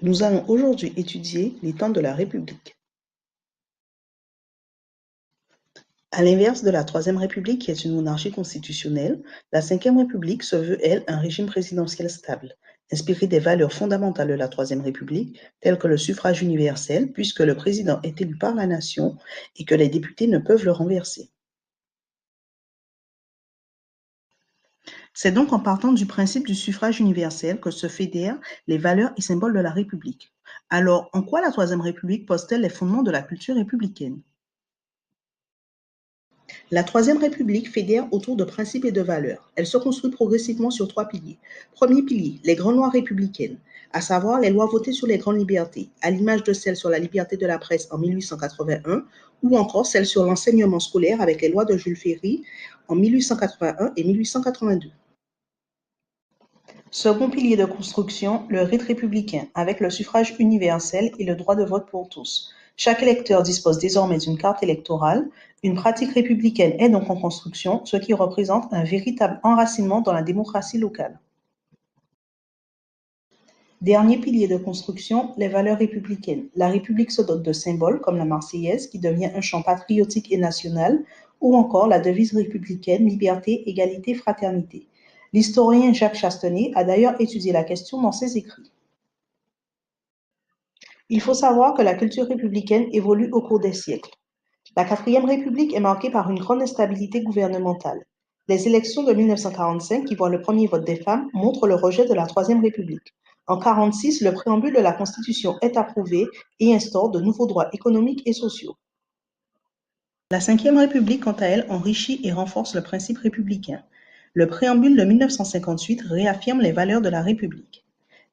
Nous allons aujourd'hui étudier les temps de la République. À l'inverse de la Troisième République, qui est une monarchie constitutionnelle, la Cinquième République se veut, elle, un régime présidentiel stable, inspiré des valeurs fondamentales de la Troisième République, telles que le suffrage universel, puisque le président est élu par la nation et que les députés ne peuvent le renverser. C'est donc en partant du principe du suffrage universel que se fédèrent les valeurs et symboles de la République. Alors, en quoi la Troisième République pose-t-elle les fondements de la culture républicaine? La Troisième République fédère autour de principes et de valeurs. Elle se construit progressivement sur 3 piliers. Premier pilier, les grandes lois républicaines, à savoir les lois votées sur les grandes libertés, à l'image de celles sur la liberté de la presse en 1881, ou encore celles sur l'enseignement scolaire avec les lois de Jules Ferry en 1881 et 1882. Second pilier de construction, le rite républicain, avec le suffrage universel et le droit de vote pour tous. Chaque électeur dispose désormais d'une carte électorale. Une pratique républicaine est donc en construction, ce qui représente un véritable enracinement dans la démocratie locale. Dernier pilier de construction, les valeurs républicaines. La République se dote de symboles comme la Marseillaise, qui devient un chant patriotique et national, ou encore la devise républicaine liberté, égalité, fraternité. L'historien Jacques Chastenay a d'ailleurs étudié la question dans ses écrits. Il faut savoir que la culture républicaine évolue au cours des siècles. La Quatrième République est marquée par une grande instabilité gouvernementale. Les élections de 1945, qui voient le premier vote des femmes, montrent le rejet de la Troisième République. En 1946, le préambule de la Constitution est approuvé et instaure de nouveaux droits économiques et sociaux. La Cinquième République, quant à elle, enrichit et renforce le principe républicain. Le préambule de 1958 réaffirme les valeurs de la République.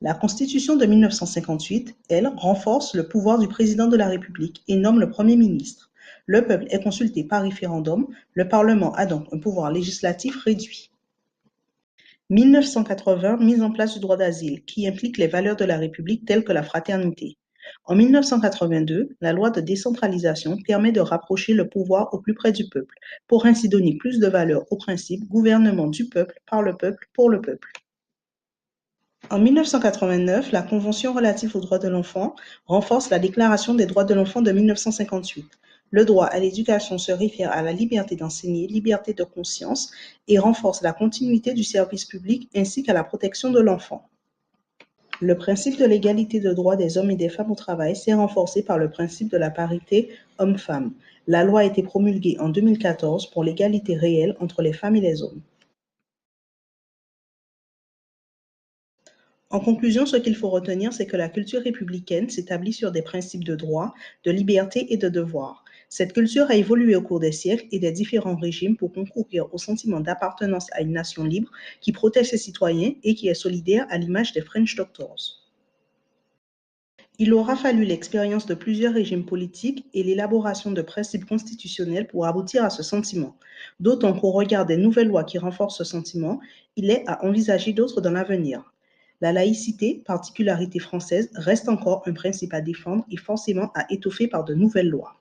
La Constitution de 1958, elle, renforce le pouvoir du président de la République et nomme le Premier ministre. Le peuple est consulté par référendum, le Parlement a donc un pouvoir législatif réduit. 1980, mise en place du droit d'asile, qui implique les valeurs de la République telles que la fraternité. En 1982, la loi de décentralisation permet de rapprocher le pouvoir au plus près du peuple, pour ainsi donner plus de valeur au principe gouvernement du peuple, par le peuple, pour le peuple. En 1989, la Convention relative aux droits de l'enfant renforce la Déclaration des droits de l'enfant de 1958. Le droit à l'éducation se réfère à la liberté d'enseigner, liberté de conscience et renforce la continuité du service public ainsi qu'à la protection de l'enfant. Le principe de l'égalité de droits des hommes et des femmes au travail s'est renforcé par le principe de la parité homme-femme. La loi a été promulguée en 2014 pour l'égalité réelle entre les femmes et les hommes. En conclusion, ce qu'il faut retenir, c'est que la culture républicaine s'établit sur des principes de droit, de liberté et de devoir. Cette culture a évolué au cours des siècles et des différents régimes pour concourir au sentiment d'appartenance à une nation libre qui protège ses citoyens et qui est solidaire à l'image des French Doctors. Il aura fallu l'expérience de plusieurs régimes politiques et l'élaboration de principes constitutionnels pour aboutir à ce sentiment. D'autant qu'au regard des nouvelles lois qui renforcent ce sentiment, il est à envisager d'autres dans l'avenir. La laïcité, particularité française, reste encore un principe à défendre et forcément à étoffer par de nouvelles lois.